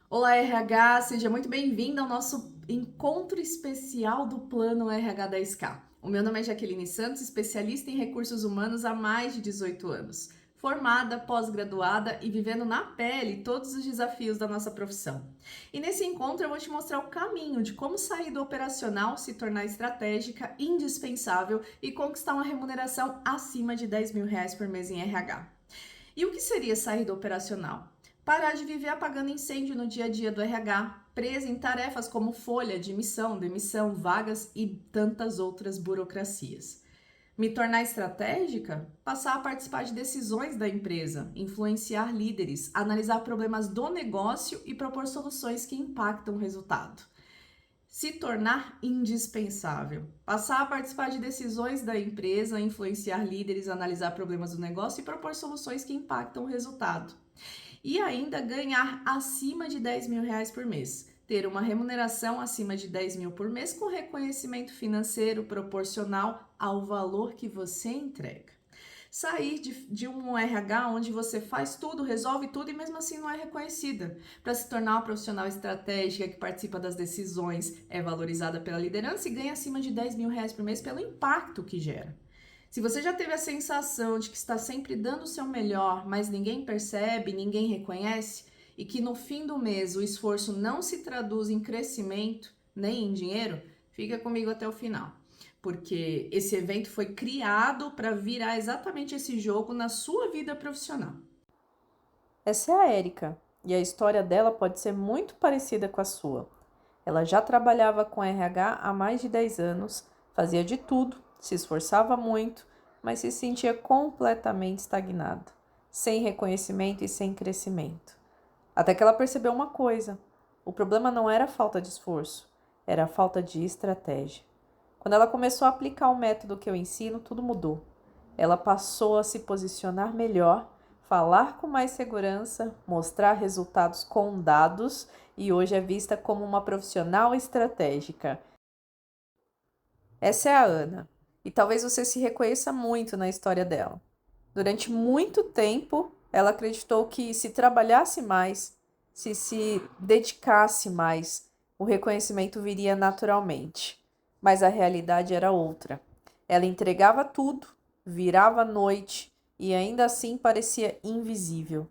Olá, RH, seja muito bem-vindo ao nosso encontro especial do Plano RH 10K. O meu nome é Jaqueline Santos, especialista em recursos humanos há mais de 18 anos. Formada, pós-graduada e vivendo na pele todos os desafios da nossa profissão. E nesse encontro eu vou te mostrar o caminho de como sair do operacional, se tornar estratégica, indispensável e conquistar uma remuneração acima de R$ 10.000 por mês em RH. E o que seria sair do operacional? Parar de viver apagando incêndio no dia a dia do RH, presa em tarefas como folha de emissão, demissão, vagas e tantas outras burocracias. Me tornar estratégica? Passar a participar de decisões da empresa, influenciar líderes, analisar problemas do negócio e propor soluções que impactam o resultado. Se tornar indispensável. Passar a participar de decisões da empresa, influenciar líderes, analisar problemas do negócio e propor soluções que impactam o resultado. E ainda ganhar acima de R$ 10.000 por mês. Ter uma remuneração acima de 10 mil por mês com reconhecimento financeiro proporcional ao valor que você entrega. Sair de um RH onde você faz tudo, resolve tudo e mesmo assim não é reconhecida, para se tornar uma profissional estratégica que participa das decisões, é valorizada pela liderança e ganha acima de R$ 10.000 por mês pelo impacto que gera. Se você já teve a sensação de que está sempre dando o seu melhor, mas ninguém percebe, ninguém reconhece, e que no fim do mês o esforço não se traduz em crescimento nem em dinheiro, fica comigo até o final, porque esse evento foi criado para virar exatamente esse jogo na sua vida profissional. Essa é a Érica, e a história dela pode ser muito parecida com a sua. Ela já trabalhava com RH há mais de 10 anos, fazia de tudo, se esforçava muito, mas se sentia completamente estagnada, sem reconhecimento e sem crescimento. Até que ela percebeu uma coisa: o problema não era a falta de esforço, era a falta de estratégia. Quando ela começou a aplicar o método que eu ensino, tudo mudou. Ela passou a se posicionar melhor, falar com mais segurança, mostrar resultados com dados e hoje é vista como uma profissional estratégica. Essa é a Ana, e talvez você se reconheça muito na história dela. Durante muito tempo, ela acreditou que se trabalhasse mais, se dedicasse mais, o reconhecimento viria naturalmente. Mas a realidade era outra. Ela entregava tudo, virava à noite e ainda assim parecia invisível.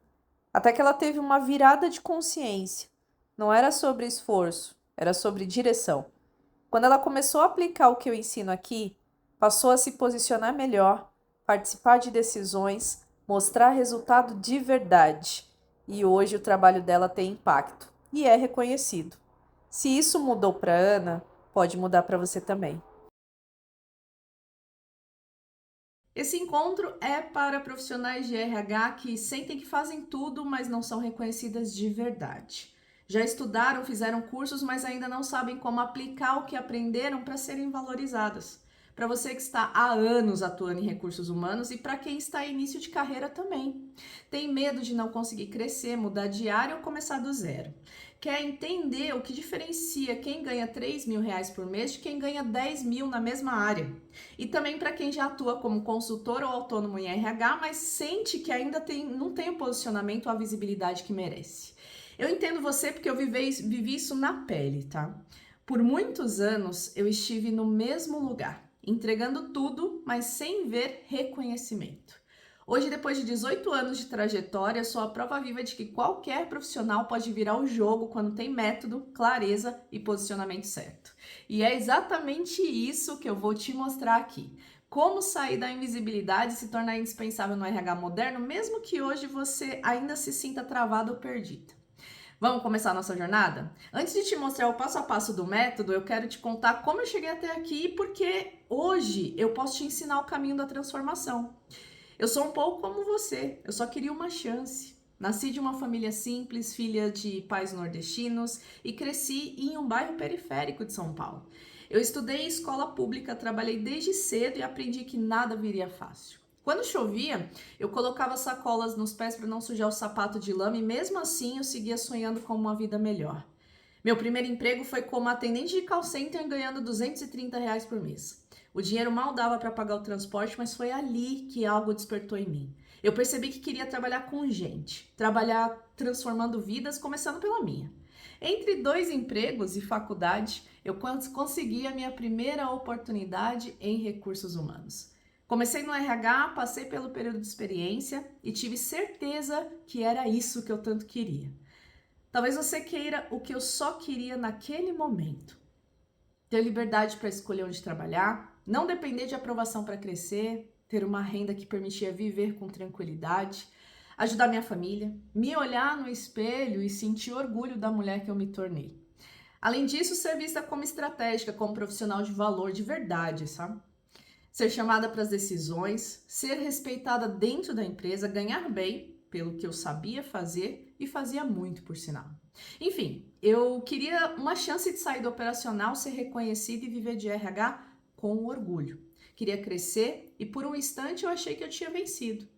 Até que ela teve uma virada de consciência. Não era sobre esforço, era sobre direção. Quando ela começou a aplicar o que eu ensino aqui, passou a se posicionar melhor, participar de decisões, mostrar resultado de verdade. E hoje o trabalho dela tem impacto e é reconhecido. Se isso mudou para Ana, pode mudar para você também. Esse encontro é para profissionais de RH que sentem que fazem tudo, mas não são reconhecidas de verdade. Já estudaram, fizeram cursos, mas ainda não sabem como aplicar o que aprenderam para serem valorizadas. Para você que está há anos atuando em recursos humanos e para quem está em início de carreira também. Tem medo de não conseguir crescer, mudar de área ou começar do zero. Quer entender o que diferencia quem ganha R$ 3.000 por mês de quem ganha 10 mil na mesma área. E também para quem já atua como consultor ou autônomo em RH, mas sente que ainda não tem o posicionamento ou a visibilidade que merece. Eu entendo você porque eu vivi isso na pele, tá? Por muitos anos eu estive no mesmo lugar, entregando tudo, mas sem ver reconhecimento. Hoje, depois de 18 anos de trajetória, sou a prova viva de que qualquer profissional pode virar o jogo quando tem método, clareza e posicionamento certo. E é exatamente isso que eu vou te mostrar aqui. Como sair da invisibilidade e se tornar indispensável no RH moderno, mesmo que hoje você ainda se sinta travado ou perdida. Vamos começar a nossa jornada? Antes de te mostrar o passo a passo do método, eu quero te contar como eu cheguei até aqui, porque hoje eu posso te ensinar o caminho da transformação. Eu sou um pouco como você, eu só queria uma chance. Nasci de uma família simples, filha de pais nordestinos e cresci em um bairro periférico de São Paulo. Eu estudei em escola pública, trabalhei desde cedo e aprendi que nada viria fácil. Quando chovia, eu colocava sacolas nos pés para não sujar o sapato de lama e mesmo assim eu seguia sonhando com uma vida melhor. Meu primeiro emprego foi como atendente de call center ganhando R$ 230 por mês. O dinheiro mal dava para pagar o transporte, mas foi ali que algo despertou em mim. Eu percebi que queria trabalhar com gente, trabalhar transformando vidas, começando pela minha. Entre 2 empregos e faculdade, eu consegui a minha primeira oportunidade em recursos humanos. Comecei no RH, passei pelo período de experiência e tive certeza que era isso que eu tanto queria. Talvez você queira o que eu só queria naquele momento. Ter liberdade para escolher onde trabalhar, não depender de aprovação para crescer, ter uma renda que permitia viver com tranquilidade, ajudar minha família, me olhar no espelho e sentir orgulho da mulher que eu me tornei. Além disso, ser vista como estratégica, como profissional de valor de verdade, sabe? Ser chamada para as decisões, ser respeitada dentro da empresa, ganhar bem pelo que eu sabia fazer e fazia muito, por sinal. Enfim, eu queria uma chance de sair do operacional, ser reconhecida e viver de RH com orgulho. Queria crescer e por um instante eu achei que eu tinha vencido.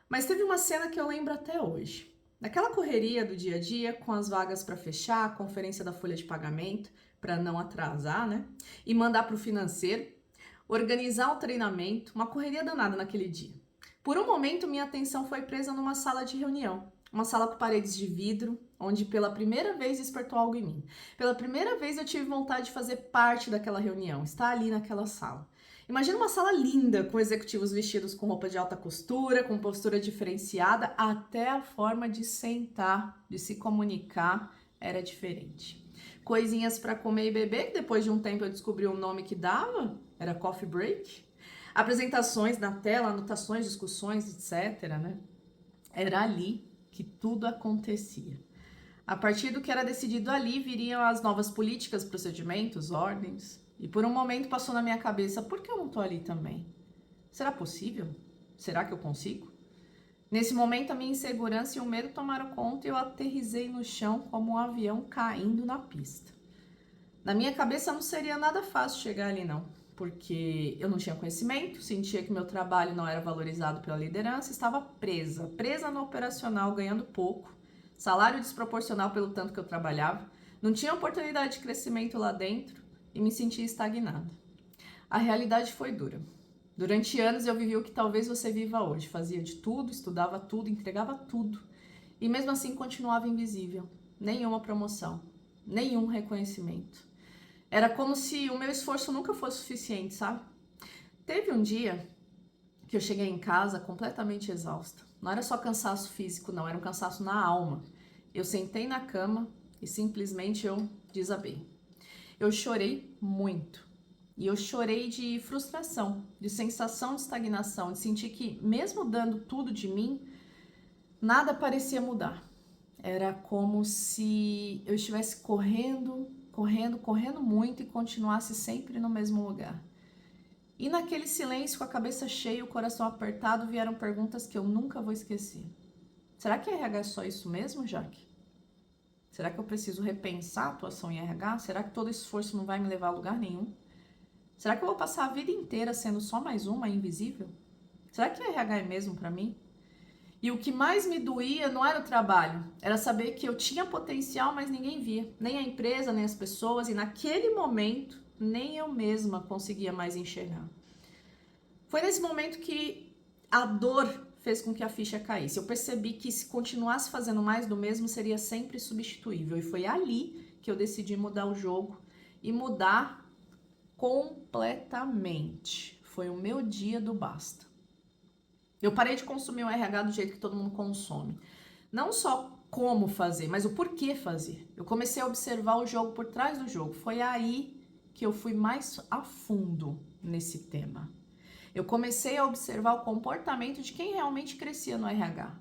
Mas teve uma cena que eu lembro até hoje. Naquela correria do dia a dia, com as vagas para fechar, a conferência da folha de pagamento, para não atrasar, né? E mandar para o financeiro, organizar o treinamento, uma correria danada naquele dia. Por um momento, minha atenção foi presa numa sala de reunião. Uma sala com paredes de vidro, onde pela primeira vez despertou algo em mim. Pela primeira vez eu tive vontade de fazer parte daquela reunião, estar ali naquela sala. Imagina uma sala linda, com executivos vestidos com roupa de alta costura, com postura diferenciada, até a forma de sentar, de se comunicar era diferente. Coisinhas para comer e beber, que depois de um tempo eu descobri o nome que dava, era coffee break. Apresentações na tela, anotações, discussões, etc, né? Era ali que tudo acontecia. A partir do que era decidido ali, viriam as novas políticas, procedimentos, ordens. E por um momento passou na minha cabeça, por que eu não tô ali também? Será possível? Será que eu consigo? Nesse momento, a minha insegurança e o medo tomaram conta e eu aterrissei no chão como um avião caindo na pista. Na minha cabeça não seria nada fácil chegar ali não, porque eu não tinha conhecimento, sentia que meu trabalho não era valorizado pela liderança, estava presa no operacional, ganhando pouco, salário desproporcional pelo tanto que eu trabalhava, não tinha oportunidade de crescimento lá dentro e me sentia estagnada. A realidade foi dura. Durante anos eu vivi o que talvez você viva hoje, fazia de tudo, estudava tudo, entregava tudo e mesmo assim continuava invisível, nenhuma promoção, nenhum reconhecimento. Era como se o meu esforço nunca fosse suficiente, sabe? Teve um dia que eu cheguei em casa completamente exausta. Não era só cansaço físico, não, era um cansaço na alma. Eu sentei na cama e simplesmente eu desabei. Eu chorei muito. E eu chorei de frustração, de sensação de estagnação, de sentir que mesmo dando tudo de mim, nada parecia mudar. Era como se eu estivesse correndo muito e continuasse sempre no mesmo lugar. E naquele silêncio, com a cabeça cheia, o coração apertado, vieram perguntas que eu nunca vou esquecer. Será que RH é só isso mesmo, Jaque? Será que eu preciso repensar a atuação em RH? Será que todo esforço não vai me levar a lugar nenhum? Será que eu vou passar a vida inteira sendo só mais uma invisível? Será que RH é mesmo para mim? E o que mais me doía não era o trabalho, era saber que eu tinha potencial, mas ninguém via. Nem a empresa, nem as pessoas, e naquele momento, nem eu mesma conseguia mais enxergar. Foi nesse momento que a dor fez com que a ficha caísse. Eu percebi que se continuasse fazendo mais do mesmo, seria sempre substituível. E foi ali que eu decidi mudar o jogo e mudar completamente. Foi o meu dia do basta. Eu parei de consumir o RH do jeito que todo mundo consome. Não só como fazer, mas o porquê fazer. Eu comecei a observar o jogo por trás do jogo. Foi aí que eu fui mais a fundo nesse tema. Eu comecei a observar o comportamento de quem realmente crescia no RH.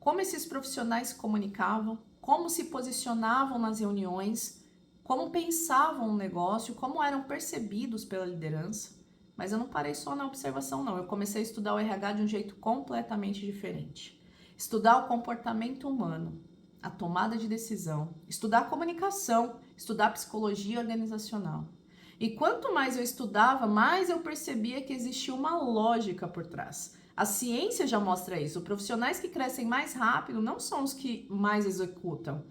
Como esses profissionais se comunicavam, como se posicionavam nas reuniões, como pensavam o negócio, como eram percebidos pela liderança. Mas eu não parei só na observação, não. Eu comecei a estudar o RH de um jeito completamente diferente. Estudar o comportamento humano, a tomada de decisão, estudar a comunicação, estudar a psicologia organizacional. E quanto mais eu estudava, mais eu percebia que existia uma lógica por trás. A ciência já mostra isso. Os profissionais que crescem mais rápido não são os que mais executam,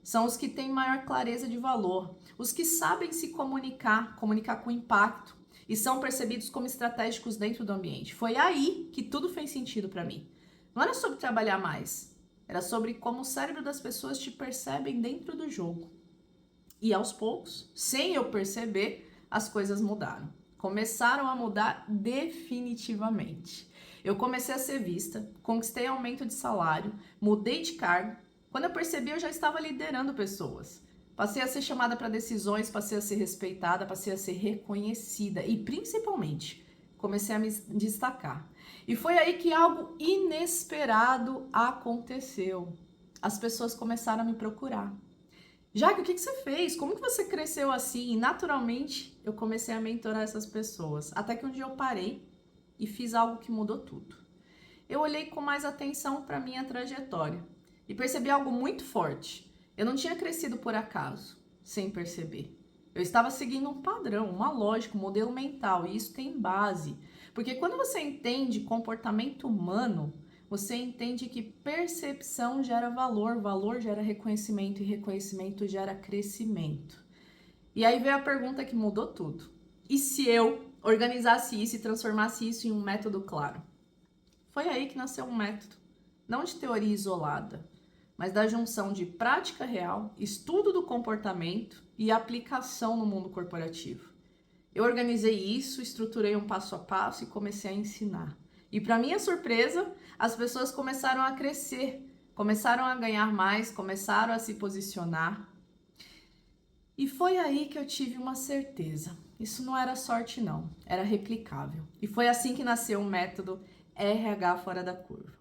são os que têm maior clareza de valor, os que sabem se comunicar com impacto, e são percebidos como estratégicos dentro do ambiente. Foi aí que tudo fez sentido para mim. Não era sobre trabalhar mais, era sobre como o cérebro das pessoas te percebem dentro do jogo. E aos poucos, sem eu perceber, as coisas mudaram. Começaram a mudar definitivamente. Eu comecei a ser vista, conquistei aumento de salário, mudei de cargo. Quando eu percebi, eu já estava liderando pessoas. Passei a ser chamada para decisões, passei a ser respeitada, passei a ser reconhecida e, principalmente, comecei a me destacar. E foi aí que algo inesperado aconteceu. As pessoas começaram a me procurar. Jaque, o que você fez? Como que você cresceu assim? E naturalmente eu comecei a mentorar essas pessoas. Até que um dia eu parei e fiz algo que mudou tudo. Eu olhei com mais atenção para minha trajetória e percebi algo muito forte. Eu não tinha crescido por acaso, sem perceber. Eu estava seguindo um padrão, uma lógica, um modelo mental, e isso tem base. Porque quando você entende comportamento humano, você entende que percepção gera valor, valor gera reconhecimento e reconhecimento gera crescimento. E aí veio a pergunta que mudou tudo. E se eu organizasse isso e transformasse isso em um método claro? Foi aí que nasceu um método, não de teoria isolada, mas da junção de prática real, estudo do comportamento e aplicação no mundo corporativo. Eu organizei isso, estruturei um passo a passo e comecei a ensinar. E para minha surpresa, as pessoas começaram a crescer, começaram a ganhar mais, começaram a se posicionar. E foi aí que eu tive uma certeza. Isso não era sorte não, era replicável. E foi assim que nasceu o método RH Fora da Curva.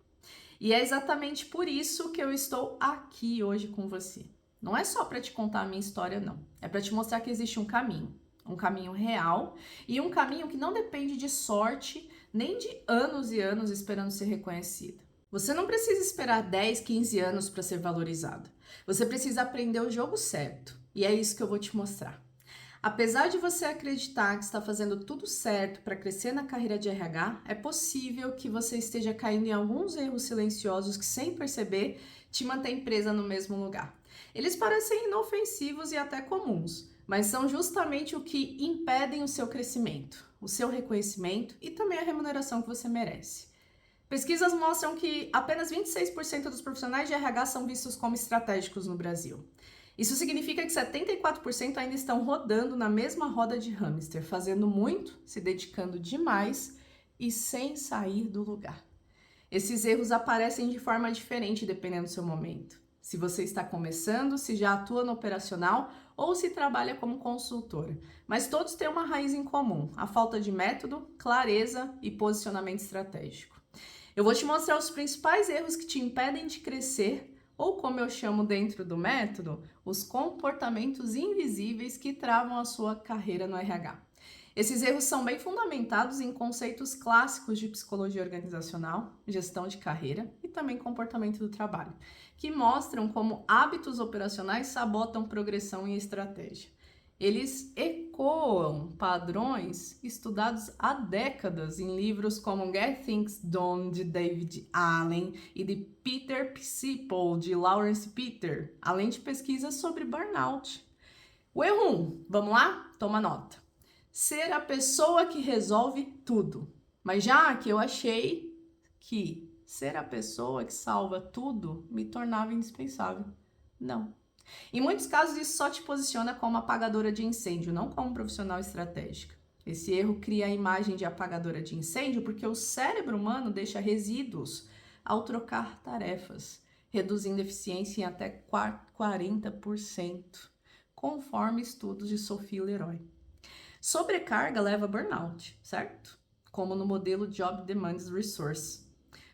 E é exatamente por isso que eu estou aqui hoje com você. Não é só para te contar a minha história, não. É para te mostrar que existe um caminho real e um caminho que não depende de sorte, nem de anos e anos esperando ser reconhecida. Você não precisa esperar 10, 15 anos para ser valorizado. Você precisa aprender o jogo certo. E é isso que eu vou te mostrar. Apesar de você acreditar que está fazendo tudo certo para crescer na carreira de RH, é possível que você esteja caindo em alguns erros silenciosos que, sem perceber, te mantêm presa no mesmo lugar. Eles parecem inofensivos e até comuns, mas são justamente o que impedem o seu crescimento, o seu reconhecimento e também a remuneração que você merece. Pesquisas mostram que apenas 26% dos profissionais de RH são vistos como estratégicos no Brasil. Isso significa que 74% ainda estão rodando na mesma roda de hamster, fazendo muito, se dedicando demais e sem sair do lugar. Esses erros aparecem de forma diferente dependendo do seu momento. Se você está começando, se já atua no operacional ou se trabalha como consultora. Mas todos têm uma raiz em comum: a falta de método, clareza e posicionamento estratégico. Eu vou te mostrar os principais erros que te impedem de crescer, ou como eu chamo dentro do método, os comportamentos invisíveis que travam a sua carreira no RH. Esses erros são bem fundamentados em conceitos clássicos de psicologia organizacional, gestão de carreira e também comportamento do trabalho, que mostram como hábitos operacionais sabotam progressão e estratégia. Eles ecoam padrões estudados há décadas em livros como Get Things Done, de David Allen, e de Peter Psipol, de Lawrence Peter, além de pesquisas sobre burnout. O erro 1, vamos lá? Toma nota. Ser a pessoa que resolve tudo. Mas já que eu achei que ser a pessoa que salva tudo me tornava indispensável. Não. Em muitos casos, isso só te posiciona como apagadora de incêndio, não como profissional estratégica. Esse erro cria a imagem de apagadora de incêndio porque o cérebro humano deixa resíduos ao trocar tarefas, reduzindo eficiência em até 40%, conforme estudos de Sophie Leroy. Sobrecarga leva a burnout, certo? Como no modelo Job Demands Resource,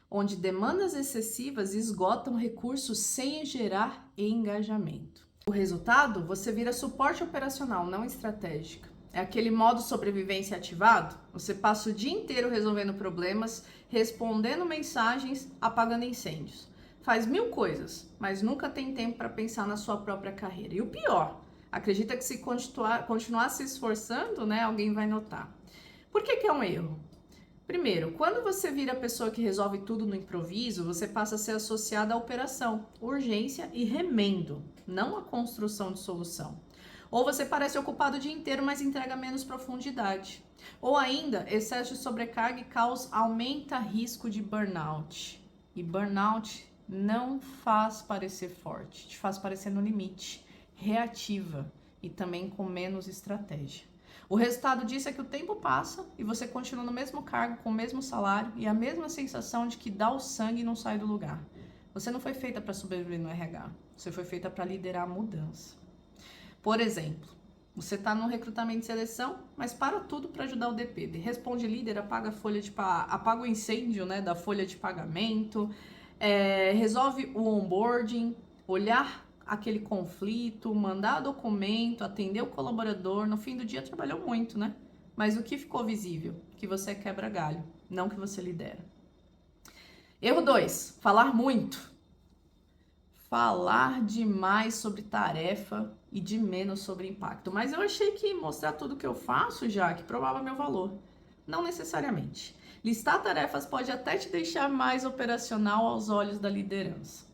onde demandas excessivas esgotam recursos sem gerar engajamento. O resultado? Você vira suporte operacional, não estratégico. É aquele modo sobrevivência ativado? Você passa o dia inteiro resolvendo problemas, respondendo mensagens, apagando incêndios. Faz 1000 coisas, mas nunca tem tempo para pensar na sua própria carreira. E o pior, acredita que se continuar se esforçando, alguém vai notar. Por que é um erro? Primeiro, quando você vira a pessoa que resolve tudo no improviso, você passa a ser associada à operação, urgência e remendo, não à construção de solução. Ou você parece ocupado o dia inteiro, mas entrega menos profundidade. Ou ainda, excesso de sobrecarga e caos aumenta risco de burnout. E burnout não faz parecer forte, te faz parecer no limite, reativa e também com menos estratégia. O resultado disso é que o tempo passa e você continua no mesmo cargo, com o mesmo salário e a mesma sensação de que dá o sangue e não sai do lugar. Você não foi feita para sobreviver no RH, você foi feita para liderar a mudança. Por exemplo, você está no recrutamento e seleção, mas para tudo para ajudar o DP. Responde líder, apaga o incêndio, né, da folha de pagamento, resolve o onboarding, olhar aquele conflito, mandar documento, atender o colaborador. No fim do dia trabalhou muito, né? Mas o que ficou visível? Que você quebra galho, não que você lidera. Erro 2, falar muito. Falar demais sobre tarefa e de menos sobre impacto. Mas eu achei que mostrar tudo que eu faço já que provava meu valor. Não necessariamente. Listar tarefas pode até te deixar mais operacional aos olhos da liderança.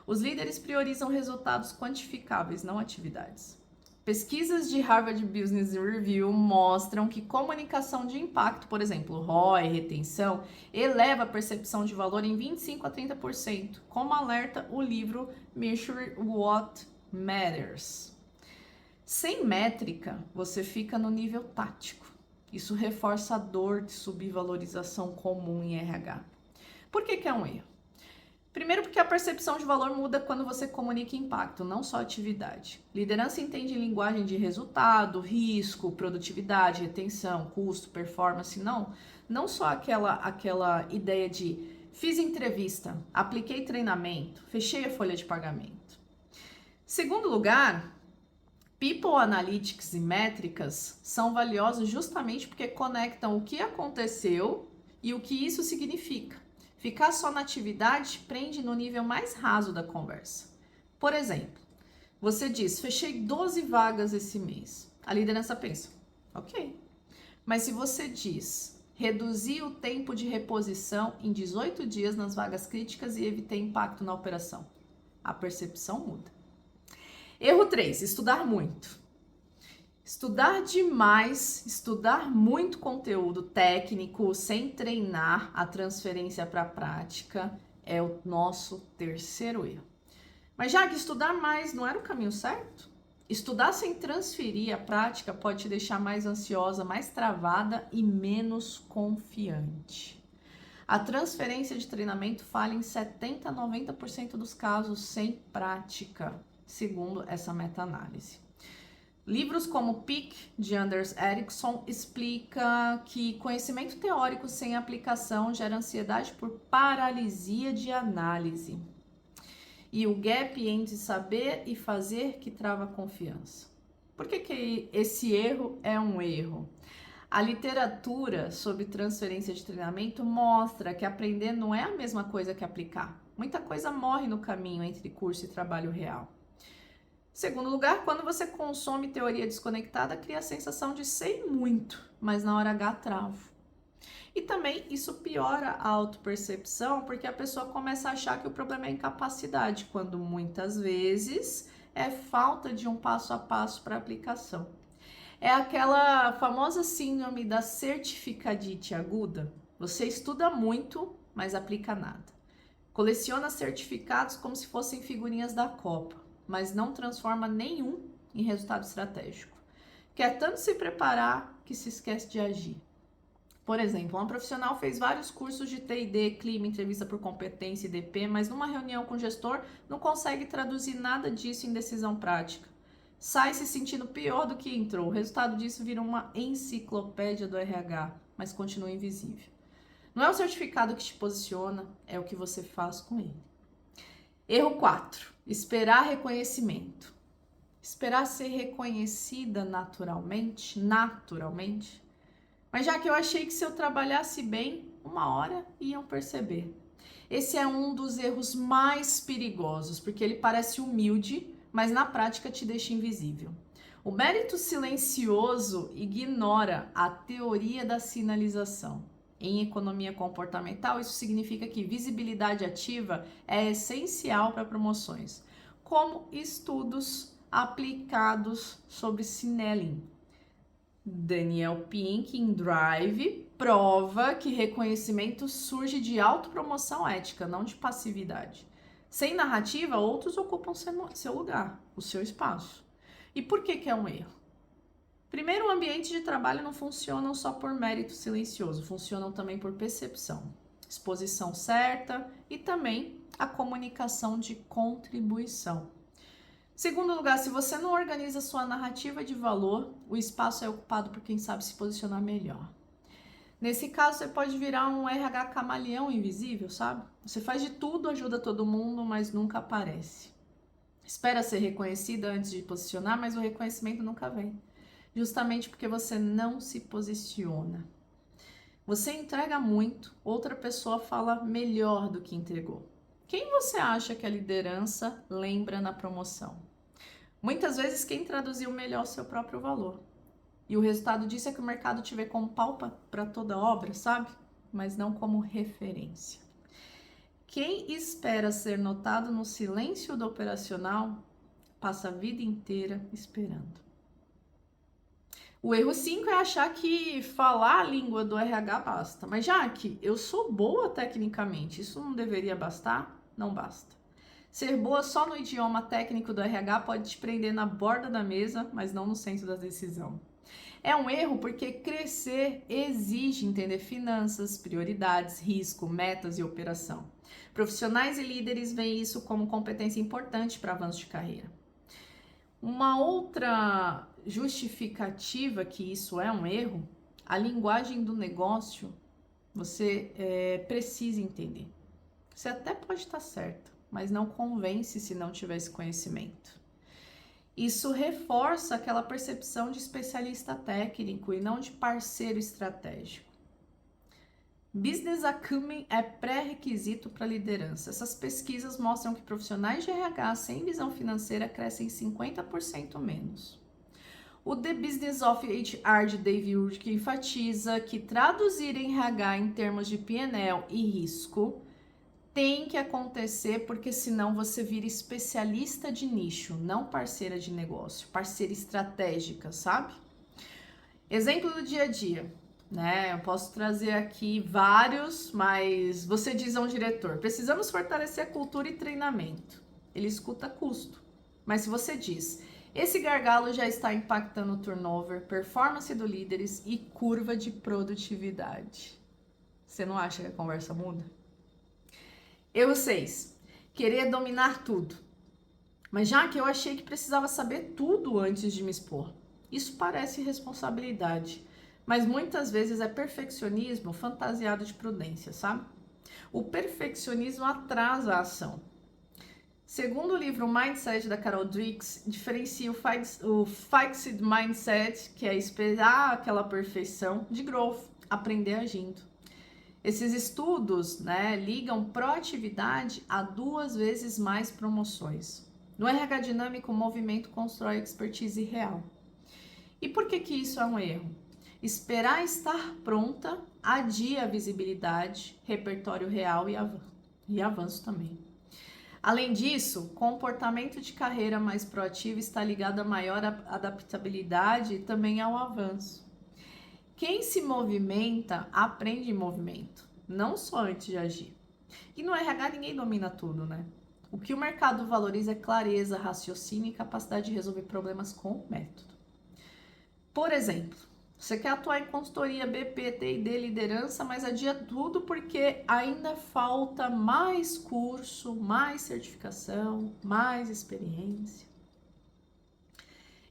Os líderes priorizam resultados quantificáveis, não atividades. Pesquisas de Harvard Business Review mostram que comunicação de impacto, por exemplo, ROI, retenção, eleva a percepção de valor em 25 a 30%, como alerta o livro Measure What Matters. Sem métrica, você fica no nível tático. Isso reforça a dor de subvalorização comum em RH. Por que é um erro? Primeiro porque a percepção de valor muda quando você comunica impacto, não só atividade. Liderança entende linguagem de resultado, risco, produtividade, retenção, custo, performance, não só aquela ideia de fiz entrevista, apliquei treinamento, fechei a folha de pagamento. Segundo lugar, People Analytics e métricas são valiosos justamente porque conectam o que aconteceu e o que isso significa. Ficar só na atividade prende no nível mais raso da conversa. Por exemplo, você diz, fechei 12 vagas esse mês. A liderança pensa, ok. Mas se você diz, reduzi o tempo de reposição em 18 dias nas vagas críticas e evitei impacto na operação, a percepção muda. Erro 3, estudar muito. Estudar demais, estudar muito conteúdo técnico sem treinar a transferência para a prática é o nosso terceiro erro. Mas já que estudar mais não era o caminho certo? Estudar sem transferir a prática pode te deixar mais ansiosa, mais travada e menos confiante. A transferência de treinamento falha em 70 a 90% dos casos sem prática, segundo essa meta-análise. Livros como Peak, de Anders Ericsson, explica que conhecimento teórico sem aplicação gera ansiedade por paralisia de análise. E o gap entre saber e fazer que trava a confiança. Por que esse erro é um erro? A literatura sobre transferência de treinamento mostra que aprender não é a mesma coisa que aplicar. Muita coisa morre no caminho entre curso e trabalho real. Segundo lugar, quando você consome teoria desconectada, cria a sensação de sei muito, mas na hora H travo. E também isso piora a autopercepção, porque a pessoa começa a achar que o problema é incapacidade, quando muitas vezes é falta de um passo a passo para aplicação. É aquela famosa síndrome da certificadite aguda. Você estuda muito, mas aplica nada. Coleciona certificados como se fossem figurinhas da Copa, mas não transforma nenhum em resultado estratégico. Quer tanto se preparar que se esquece de agir. Por exemplo, uma profissional fez vários cursos de T&D, clima, entrevista por competência e DP, mas numa reunião com o gestor não consegue traduzir nada disso em decisão prática. Sai se sentindo pior do que entrou. O resultado disso vira uma enciclopédia do RH, mas continua invisível. Não é o certificado que te posiciona, é o que você faz com ele. Erro 4. Esperar reconhecimento. Esperar ser reconhecida naturalmente. Mas já que eu achei que se eu trabalhasse bem, uma hora iam perceber. Esse é um dos erros mais perigosos, porque ele parece humilde, mas na prática te deixa invisível. O mérito silencioso ignora a teoria da sinalização. Em economia comportamental, isso significa que visibilidade ativa é essencial para promoções, como estudos aplicados sobre signaling. Daniel Pink, em Drive, prova que reconhecimento surge de autopromoção ética, não de passividade. Sem narrativa, outros ocupam seu lugar, o seu espaço. E por que é um erro? Primeiro, o ambiente de trabalho não funcionam só por mérito silencioso, funcionam também por percepção, exposição certa e também a comunicação de contribuição. Segundo lugar, se você não organiza sua narrativa de valor, o espaço é ocupado por quem sabe se posicionar melhor. Nesse caso, você pode virar um RH camaleão invisível, sabe? Você faz de tudo, ajuda todo mundo, mas nunca aparece. Espera ser reconhecida antes de posicionar, mas o reconhecimento nunca vem. Justamente porque você não se posiciona. Você entrega muito, outra pessoa fala melhor do que entregou. Quem você acha que a liderança lembra na promoção? Muitas vezes quem traduziu melhor o seu próprio valor. E o resultado disso é que o mercado te vê como palpa para toda obra, sabe? Mas não como referência. Quem espera ser notado no silêncio do operacional, passa a vida inteira esperando. O erro 5 é achar que falar a língua do RH basta. Mas já que eu sou boa tecnicamente, isso não deveria bastar? Não basta. Ser boa só no idioma técnico do RH pode te prender na borda da mesa, mas não no centro da decisão. É um erro porque crescer exige entender finanças, prioridades, risco, metas e operação. Profissionais e líderes veem isso como competência importante para avanço de carreira. Uma outra justificativa que isso é um erro, a linguagem do negócio, você precisa entender. Você até pode estar certo, mas não convence se não tiver esse conhecimento. Isso reforça aquela percepção de especialista técnico e não de parceiro estratégico. Business acumen é pré-requisito para liderança. Essas pesquisas mostram que profissionais de RH sem visão financeira crescem 50% menos. O The Business of HR de Dave Urich enfatiza que traduzir em RH em termos de P&L e risco tem que acontecer, porque senão você vira especialista de nicho, não parceira de negócio, parceira estratégica, sabe? Exemplo do dia a dia, né? Eu posso trazer aqui vários, mas você diz a um diretor: precisamos fortalecer a cultura e treinamento. Ele escuta custo. Mas se você diz: esse gargalo já está impactando o turnover, performance dos líderes e curva de produtividade, você não acha que a conversa muda? Erro 6. Querer dominar tudo. Mas já que eu achei que precisava saber tudo antes de me expor. Isso parece responsabilidade, mas muitas vezes é perfeccionismo fantasiado de prudência, sabe? O perfeccionismo atrasa a ação. Segundo o livro Mindset da Carol Dweck, diferencia o Fixed Mindset, que é esperar aquela perfeição, de Growth, aprender agindo. Esses estudos, ligam proatividade a 2 vezes mais promoções. No RH dinâmico, o movimento constrói expertise real. E por que isso é um erro? Esperar estar pronta adia a visibilidade, repertório real e avanço também. Além disso, comportamento de carreira mais proativo está ligado a maior adaptabilidade e também ao avanço. Quem se movimenta, aprende em movimento, não só antes de agir. E no RH ninguém domina tudo, né? O que o mercado valoriza é clareza, raciocínio e capacidade de resolver problemas com método. Por exemplo, você quer atuar em consultoria, BP, T&D, liderança, mas adia tudo porque ainda falta mais curso, mais certificação, mais experiência.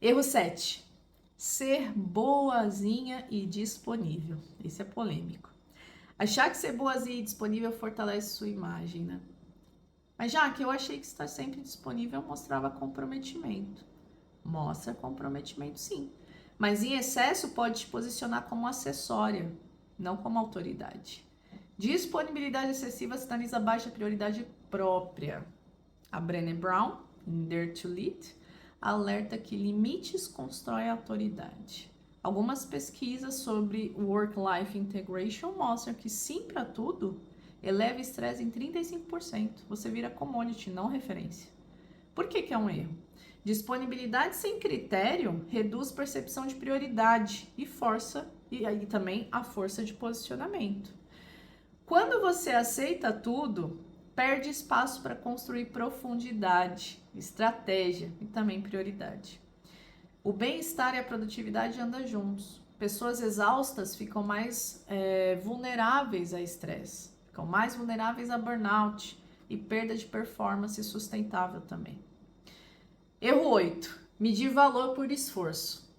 Erro 7. Ser boazinha e disponível. Esse é polêmico. Achar que ser boazinha e disponível fortalece sua imagem, né? Mas já que eu achei que estar sempre disponível mostrava comprometimento. Mostra comprometimento, sim. Mas em excesso pode te posicionar como acessória, não como autoridade. Disponibilidade excessiva sinaliza baixa prioridade própria. A Brené Brown, em Dare to Lead, alerta que limites constroem autoridade. Algumas pesquisas sobre Work-Life Integration mostram que sim para tudo eleva estresse em 35%. Você vira commodity, não referência. Por que é um erro? Disponibilidade sem critério reduz percepção de prioridade e força, e aí também a força de posicionamento. Quando você aceita tudo, perde espaço para construir profundidade, estratégia e também prioridade. O bem-estar e a produtividade andam juntos. Pessoas exaustas ficam mais vulneráveis a estresse, ficam mais vulneráveis a burnout e perda de performance sustentável também. Erro 8. Medir valor por esforço.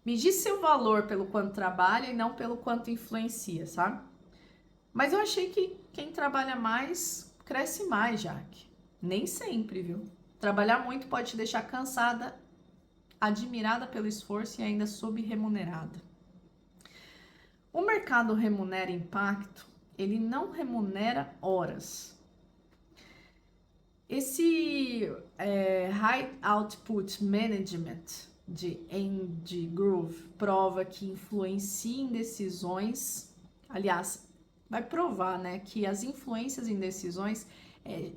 Medir seu valor pelo quanto trabalha e não pelo quanto influencia, sabe? Mas eu achei que quem trabalha mais, cresce mais, Jaque. Nem sempre, viu? Trabalhar muito pode te deixar cansada, admirada pelo esforço e ainda subremunerada. O mercado remunera impacto, ele não remunera horas. Esse High Output Management de Andy Grove prova que influencia em decisões, aliás, vai provar, né, que as influências em decisões,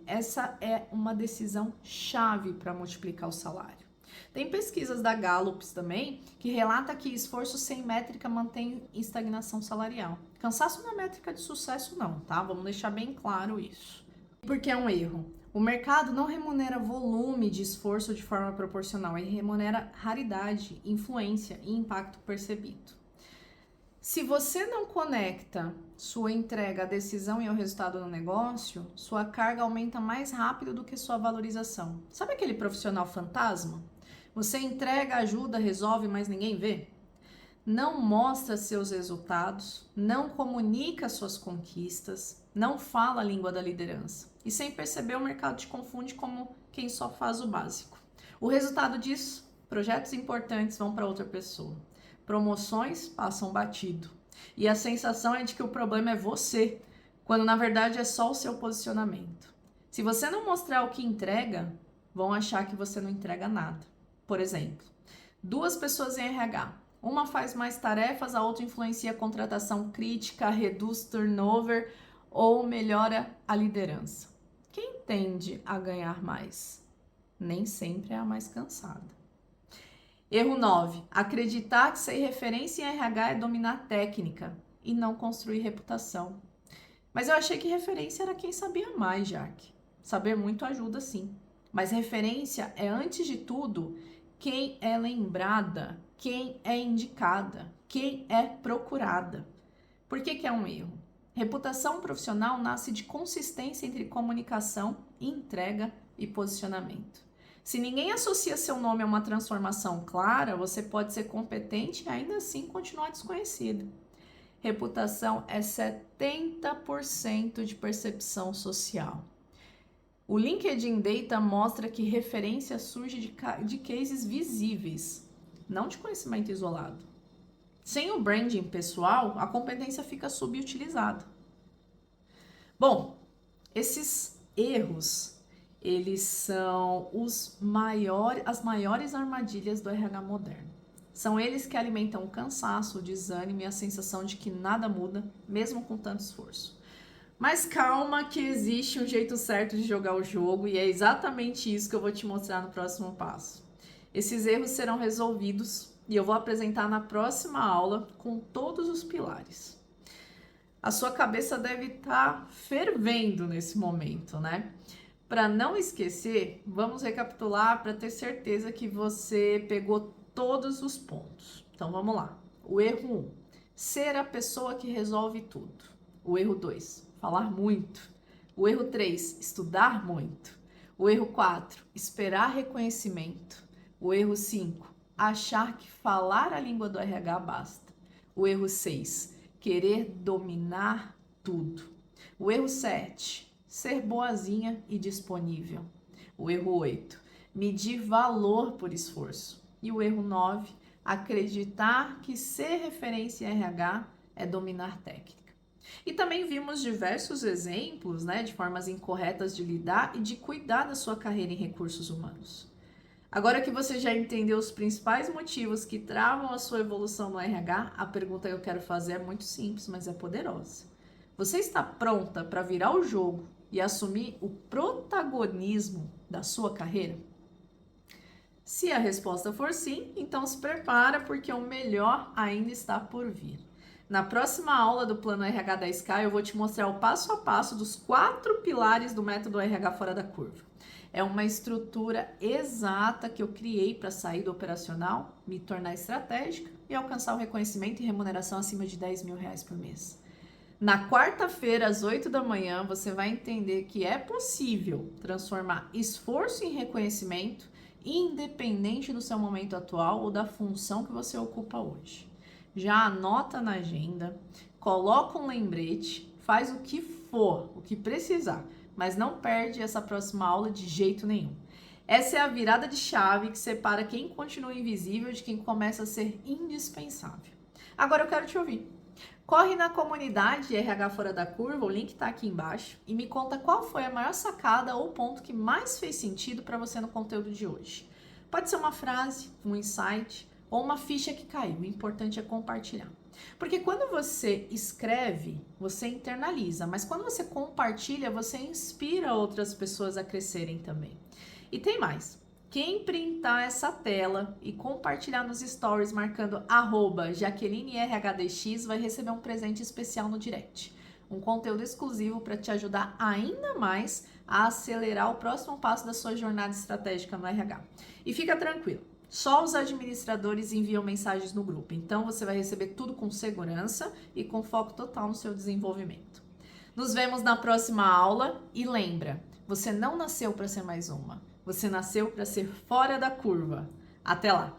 essa é uma decisão chave para multiplicar o salário. Tem pesquisas da Gallup também que relata que esforço sem métrica mantém estagnação salarial. Cansaço não é métrica de sucesso não, tá? Vamos deixar bem claro isso. Porque é um erro. O mercado não remunera volume de esforço de forma proporcional, ele remunera raridade, influência e impacto percebido. Se você não conecta sua entrega à decisão e ao resultado do negócio, sua carga aumenta mais rápido do que sua valorização. Sabe aquele profissional fantasma? Você entrega, ajuda, resolve, mas ninguém vê? Não mostra seus resultados, não comunica suas conquistas, não fala a língua da liderança. E sem perceber, o mercado te confunde como quem só faz o básico. O resultado disso, projetos importantes vão para outra pessoa. Promoções passam batido. E a sensação é de que o problema é você, quando na verdade é só o seu posicionamento. Se você não mostrar o que entrega, vão achar que você não entrega nada. Por exemplo, 2 pessoas em RH. Uma faz mais tarefas, a outra influencia a contratação crítica, reduz turnover ou melhora a liderança. Quem tende a ganhar mais? Nem sempre é a mais cansada. Erro 9. Acreditar que ser referência em RH é dominar técnica e não construir reputação. Mas eu achei que referência era quem sabia mais, Jaque. Saber muito ajuda sim. Mas referência é, antes de tudo, quem é lembrada, quem é indicada, quem é procurada. Por que é um erro? Reputação profissional nasce de consistência entre comunicação, entrega e posicionamento. Se ninguém associa seu nome a uma transformação clara, você pode ser competente e ainda assim continuar desconhecido. Reputação é 70% de percepção social. O LinkedIn Data mostra que referência surge de cases visíveis, não de conhecimento isolado. Sem o branding pessoal, a competência fica subutilizada. Bom, esses erros, eles são as maiores armadilhas do RH moderno. São eles que alimentam o cansaço, o desânimo e a sensação de que nada muda, mesmo com tanto esforço. Mas calma que existe um jeito certo de jogar o jogo e é exatamente isso que eu vou te mostrar no próximo passo. Esses erros serão resolvidos e eu vou apresentar na próxima aula com todos os pilares. A sua cabeça deve estar fervendo nesse momento, né? Para não esquecer, vamos recapitular para ter certeza que você pegou todos os pontos. Então vamos lá. O erro 1, ser a pessoa que resolve tudo. O erro 2, falar muito. O erro 3, estudar muito. O erro 4, esperar reconhecimento. O erro 5, achar que falar a língua do RH basta. O erro 6, querer dominar tudo. O erro 7, ser boazinha e disponível. O erro 8, medir valor por esforço. E o erro 9, acreditar que ser referência em RH é dominar técnica. E também vimos diversos exemplos, né, de formas incorretas de lidar e de cuidar da sua carreira em recursos humanos. Agora que você já entendeu os principais motivos que travam a sua evolução no RH, a pergunta que eu quero fazer é muito simples, mas é poderosa. Você está pronta para virar o jogo e assumir o protagonismo da sua carreira? Se a resposta for sim, então se prepara porque o melhor ainda está por vir. Na próxima aula do Plano RH 10K, eu vou te mostrar o passo a passo dos 4 pilares do método RH fora da curva. É uma estrutura exata que eu criei para sair do operacional, me tornar estratégica e alcançar o reconhecimento e remuneração acima de R$ 10.000 por mês. Na quarta-feira, às 8 da manhã, você vai entender que é possível transformar esforço em reconhecimento, independente do seu momento atual ou da função que você ocupa hoje. Já anota na agenda, coloca um lembrete, faz o que for, o que precisar, mas não perde essa próxima aula de jeito nenhum. Essa é a virada de chave que separa quem continua invisível de quem começa a ser indispensável. Agora eu quero te ouvir. Corre na comunidade RH Fora da Curva, o link está aqui embaixo, e me conta qual foi a maior sacada ou ponto que mais fez sentido para você no conteúdo de hoje. Pode ser uma frase, um insight ou uma ficha que caiu, o importante é compartilhar. Porque quando você escreve, você internaliza, mas quando você compartilha, você inspira outras pessoas a crescerem também. E tem mais. Quem printar essa tela e compartilhar nos stories marcando @JaquelineRHDX vai receber um presente especial no direct. Um conteúdo exclusivo para te ajudar ainda mais a acelerar o próximo passo da sua jornada estratégica no RH. E fica tranquilo, só os administradores enviam mensagens no grupo, então você vai receber tudo com segurança e com foco total no seu desenvolvimento. Nos vemos na próxima aula e lembra, você não nasceu para ser mais uma. Você nasceu para ser fora da curva. Até lá!